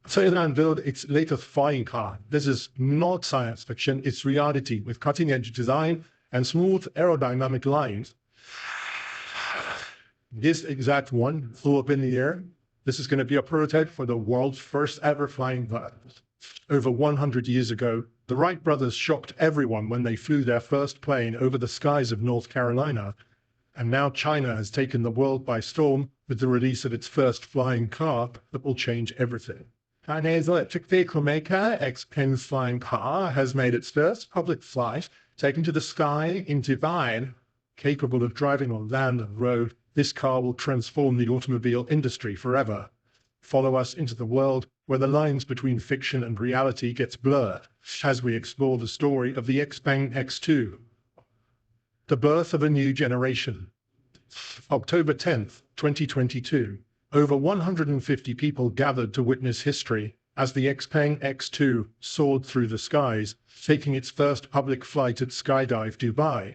So it unveiled its latest flying car. This is not science fiction, it's reality with cutting-edge design and smooth aerodynamic lines. This exact one flew up in the air. This is going to be a prototype for the world's first ever flying car. Over 100 years ago, the Wright brothers shocked everyone when they flew their first plane over the skies of North Carolina. And now China has taken the world by storm with the release of its first flying car that will change everything. Chinese electric vehicle maker XPeng's flying car has made its first public flight, taken to the sky in Dubai. Capable of driving on land and road, this car will transform the automobile industry forever. Follow us into the world where the lines between fiction and reality gets blurred as we explore the story of the XPeng X2. The birth of a new generation. October 10th, 2022. Over 150 people gathered to witness history as the XPeng X2 soared through the skies, taking its first public flight at Skydive Dubai.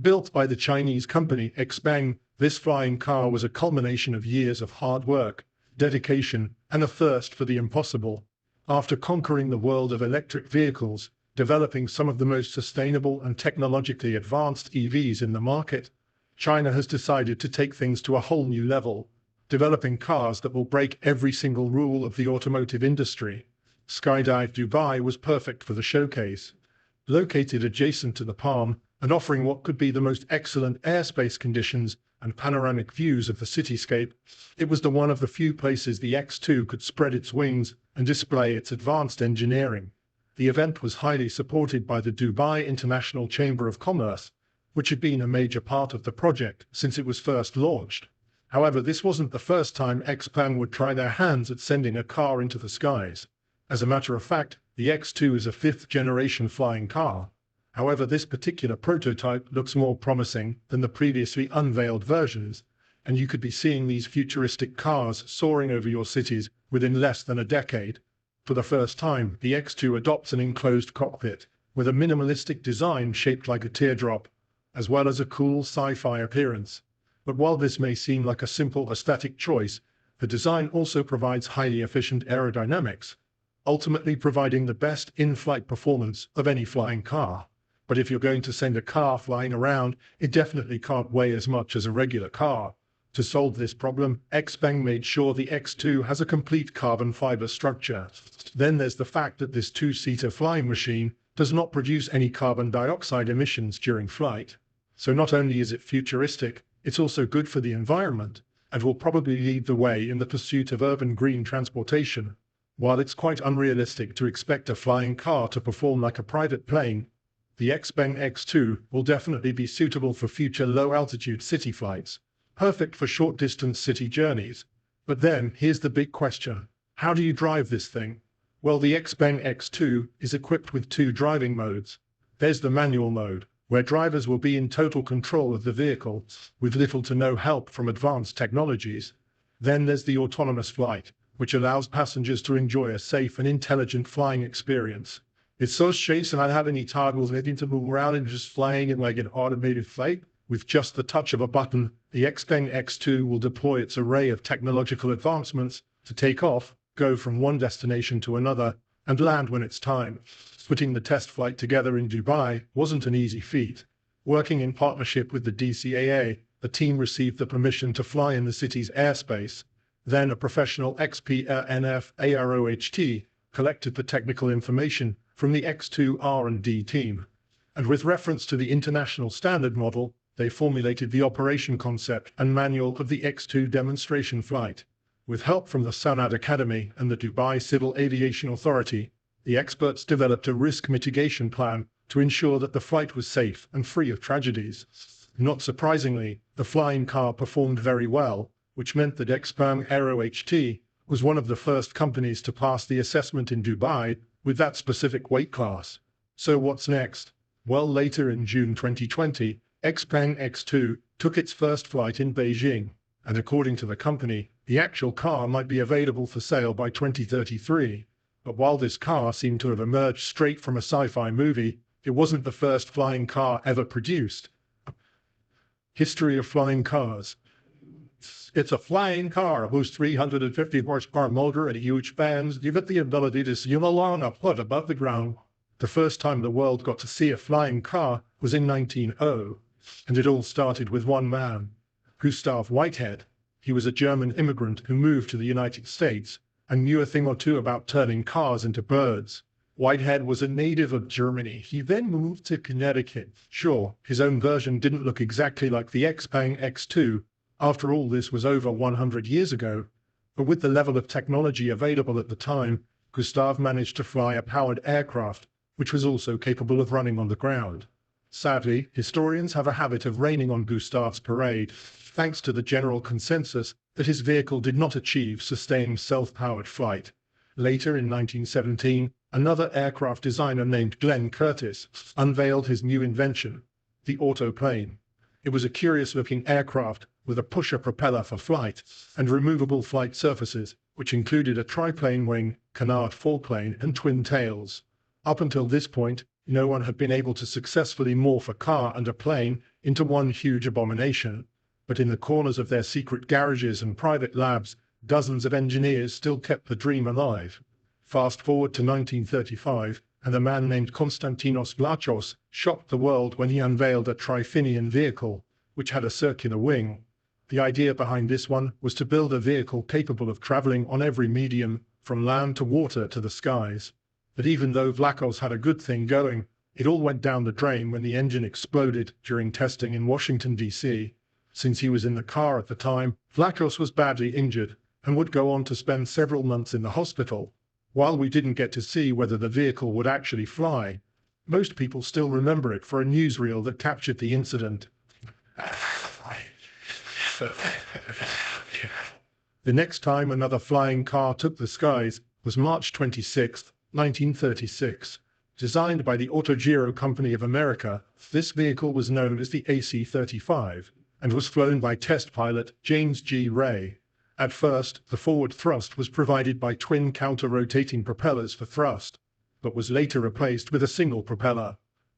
Built by the Chinese company XPeng, this flying car was a culmination of years of hard work, dedication, and a thirst for the impossible. After conquering the world of electric vehicles, developing some of the most sustainable and technologically advanced EVs in the market, China has decided to take things to a whole new level, developing cars that will break every single rule of the automotive industry. Skydive Dubai was perfect for the showcase. Located adjacent to the Palm and offering what could be the most excellent airspace conditions and panoramic views of the cityscape, it was one of the few places the X2 could spread its wings and display its advanced engineering. The event was highly supported by the Dubai International Chamber of Commerce, which had been a major part of the project since it was first launched. However, this wasn't the first time XPeng would try their hands at sending a car into the skies. As a matter of fact, the X2 is a fifth-generation flying car. However, this particular prototype looks more promising than the previously unveiled versions, and you could be seeing these futuristic cars soaring over your cities within less than a decade. For the first time, the X2 adopts an enclosed cockpit with a minimalistic design shaped like a teardrop, as well as a cool sci-fi appearance. But while this may seem like a simple aesthetic choice, the design also provides highly efficient aerodynamics, ultimately providing the best in-flight performance of any flying car. But if you're going to send a car flying around, it definitely can't weigh as much as a regular car. To solve this problem, XPeng made sure the X2 has a complete carbon fiber structure. Then there's the fact that this two-seater flying machine does not produce any carbon dioxide emissions during flight. So not only is it futuristic, it's also good for the environment, and will probably lead the way in the pursuit of urban green transportation. While it's quite unrealistic to expect a flying car to perform like a private plane, the XPeng X2 will definitely be suitable for future low-altitude city flights, perfect for short-distance city journeys. But then, here's the big question. How do you drive this thing? Well, the XPeng X2 is equipped with two driving modes. There's the manual mode, where drivers will be in total control of the vehicle, with little to no help from advanced technologies. Then there's the autonomous flight, which allows passengers to enjoy a safe and intelligent flying experience. It's so safe and I have any toggles needing to move around and just flying in like an automated flight. With just the touch of a button, the XPeng X2 will deploy its array of technological advancements to take off, go from one destination to another, and land when it's time. Putting the test flight together in Dubai wasn't an easy feat. Working in partnership with the DCAA, the team received the permission to fly in the city's airspace. Then a professional XPNF AROHT collected the technical information from the X2 R&D team. And with reference to the international standard model, they formulated the operation concept and manual of the X2 demonstration flight. With help from the Sanad Academy and the Dubai Civil Aviation Authority, the experts developed a risk mitigation plan to ensure that the flight was safe and free of tragedies. Not surprisingly, the flying car performed very well, which meant that XPeng AeroHT was one of the first companies to pass the assessment in Dubai with that specific weight class. So what's next? Well, later in June 2020, XPeng X2 took its first flight in Beijing, and according to the company, the actual car might be available for sale by 2033. But while this car seemed to have emerged straight from a sci-fi movie, it wasn't the first flying car ever produced. History of flying cars. It's a flying car, boasts 350 horsepower motor and huge fans, give it the ability to sail along a foot above the ground. The first time the world got to see a flying car was in 1900, and it all started with one man, Gustav Whitehead. He was a German immigrant who moved to the United States and knew a thing or two about turning cars into birds. Whitehead was a native of Germany. He then moved to Connecticut. Sure, his own version didn't look exactly like the Xpeng X2. After all, this was over 100 years ago. But with the level of technology available at the time, Gustav managed to fly a powered aircraft, which was also capable of running on the ground. Sadly, historians have a habit of raining on Gustav's parade, thanks to the general consensus that his vehicle did not achieve sustained self-powered flight. Later in 1917, another aircraft designer named Glenn Curtiss unveiled his new invention, the autoplane. It was a curious-looking aircraft with a pusher propeller for flight and removable flight surfaces, which included a triplane wing, canard foreplane, and twin tails. Up until this point, no one had been able to successfully morph a car and a plane into one huge abomination. But in the corners of their secret garages and private labs, dozens of engineers still kept the dream alive. Fast forward to 1935, and a man named Konstantinos Vlachos shocked the world when he unveiled a trifinian vehicle, which had a circular wing. The idea behind this one was to build a vehicle capable of traveling on every medium, from land to water to the skies. But even though Vlachos had a good thing going, it all went down the drain when the engine exploded during testing in Washington, D.C. Since he was in the car at the time, Vlachos was badly injured and would go on to spend several months in the hospital. While we didn't get to see whether the vehicle would actually fly, most people still remember it for a newsreel that captured the incident. The next time another flying car took the skies was March 26, 1936. Designed by the Autogiro Company of America, this vehicle was known as the AC-35 and was flown by test pilot James G. Ray. At first, the forward thrust was provided by twin counter-rotating propellers for thrust, but was later replaced with a single propeller.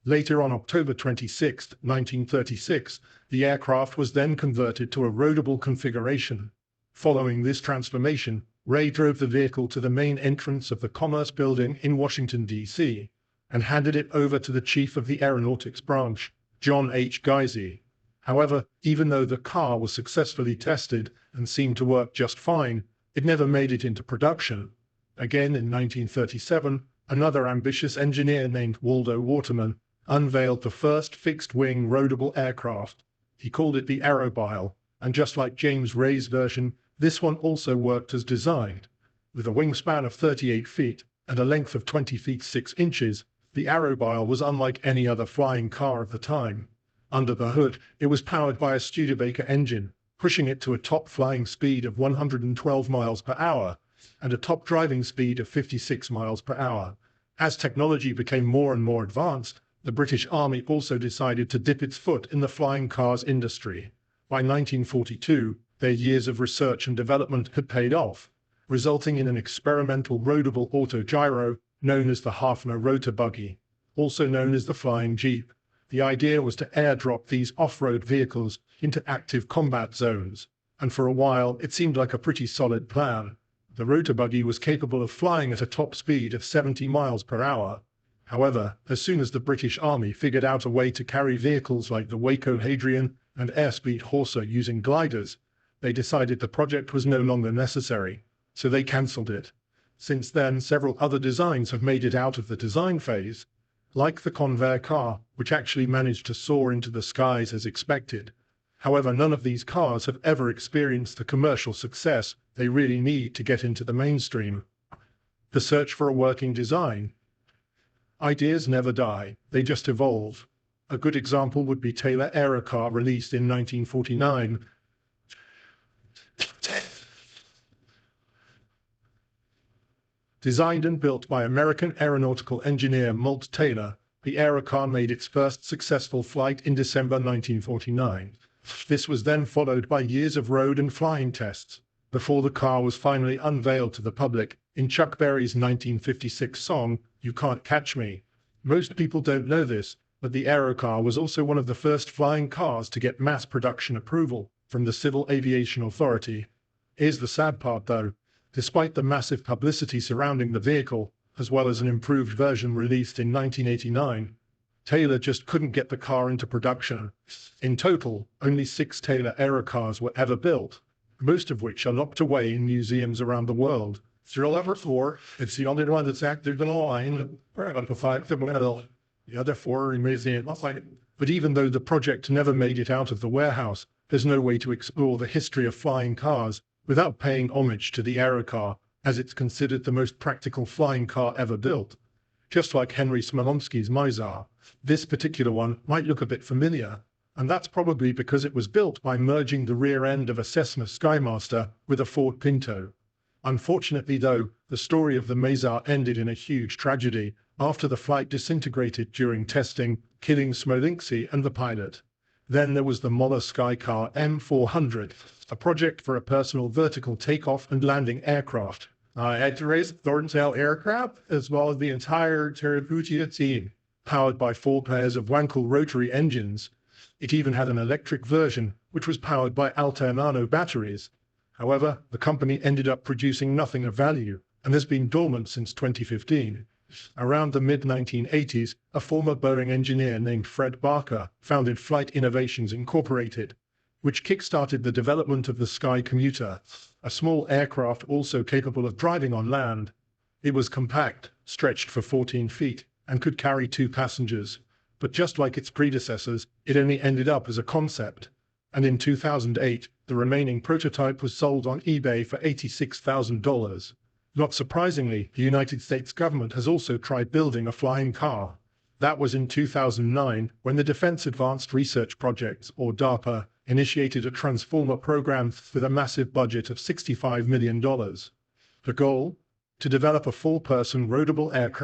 Later on October 26, 1936, the aircraft was then converted to a roadable configuration. Following this transformation, Ray drove the vehicle to the main entrance of the Commerce Building in Washington, D.C., and handed it over to the chief of the aeronautics branch, John H. Geisy. However, even though the car was successfully tested and seemed to work just fine, it never made it into production. Again in 1937, another ambitious engineer named Waldo Waterman unveiled the first fixed-wing roadable aircraft. He called it the Aerobile, and just like James Ray's version, this one also worked as designed. With a wingspan of 38 feet and a length of 20 feet 6 inches, the Aerobile was unlike any other flying car of the time. Under the hood, it was powered by a Studebaker engine, pushing it to a top flying speed of 112 miles per hour and a top driving speed of 56 miles per hour. As technology became more and more advanced, the British Army also decided to dip its foot in the flying cars industry. By 1942, their years of research and development had paid off, resulting in an experimental roadable autogyro known as the Hafner rotor buggy, also known as the Flying Jeep. The idea was to airdrop these off-road vehicles into active combat zones, and for a while it seemed like a pretty solid plan. The rotor buggy was capable of flying at a top speed of 70 miles per hour. However, as soon as the British Army figured out a way to carry vehicles like the Waco Hadrian and Airspeed Horsa using gliders, they decided the project was no longer necessary, so they cancelled it. Since then, several other designs have made it out of the design phase, like the Convair car, which actually managed to soar into the skies as expected. However, none of these cars have ever experienced the commercial success they really need to get into the mainstream. The search for a working design. Ideas never die, they just evolve. A good example would be Taylor Aerocar, released in 1949. Designed and built by American aeronautical engineer Milt Taylor, the Aerocar made its first successful flight in December 1949. This was then followed by years of road and flying tests, before the car was finally unveiled to the public in Chuck Berry's 1956 song, You Can't Catch Me. Most people don't know this, but the Aerocar was also one of the first flying cars to get mass production approval. from the Civil Aviation Authority. Here's the sad part though. Despite the massive publicity surrounding the vehicle, as well as an improved version released in 1989, Taylor just couldn't get the car into production. In total, only 6 Taylor Aerocars were ever built, most of which are locked away in museums around the world. Serial number 4, it's the only one that's active in the line. The other 4 in museums. But even though the project never made it out of the warehouse, there's no way to explore the history of flying cars without paying homage to the Aerocar, as it's considered the most practical flying car ever built. Just like Henry Smolensky's Mizar, this particular one might look a bit familiar, and that's probably because it was built by merging the rear end of a Cessna Skymaster with a Ford Pinto. Unfortunately though, the story of the Mizar ended in a huge tragedy after the flight disintegrated during testing, killing Smolensky and the pilot. Then there was the Moller Skycar M400, a project for a personal vertical takeoff and landing aircraft. I had to raise the Thorntail aircraft as well as the entire Terrabutia team, powered by 4 pairs of Wankel rotary engines. It even had an electric version, which was powered by Alternano batteries. However, the company ended up producing nothing of value, and has been dormant since 2015. Around the mid-1980s, a former Boeing engineer named Fred Barker founded Flight Innovations Incorporated, which kick-started the development of the Sky Commuter, a small aircraft also capable of driving on land. It was compact, stretched for 14 feet, and could carry 2 passengers. But just like its predecessors, it only ended up as a concept. And in 2008, the remaining prototype was sold on eBay for $86,000. Not surprisingly, the United States government has also tried building a flying car. That was in 2009, when the Defense Advanced Research Project, or DARPA, initiated a transformer program with a massive budget of $65 million. The goal? To develop a 4-person roadable aircraft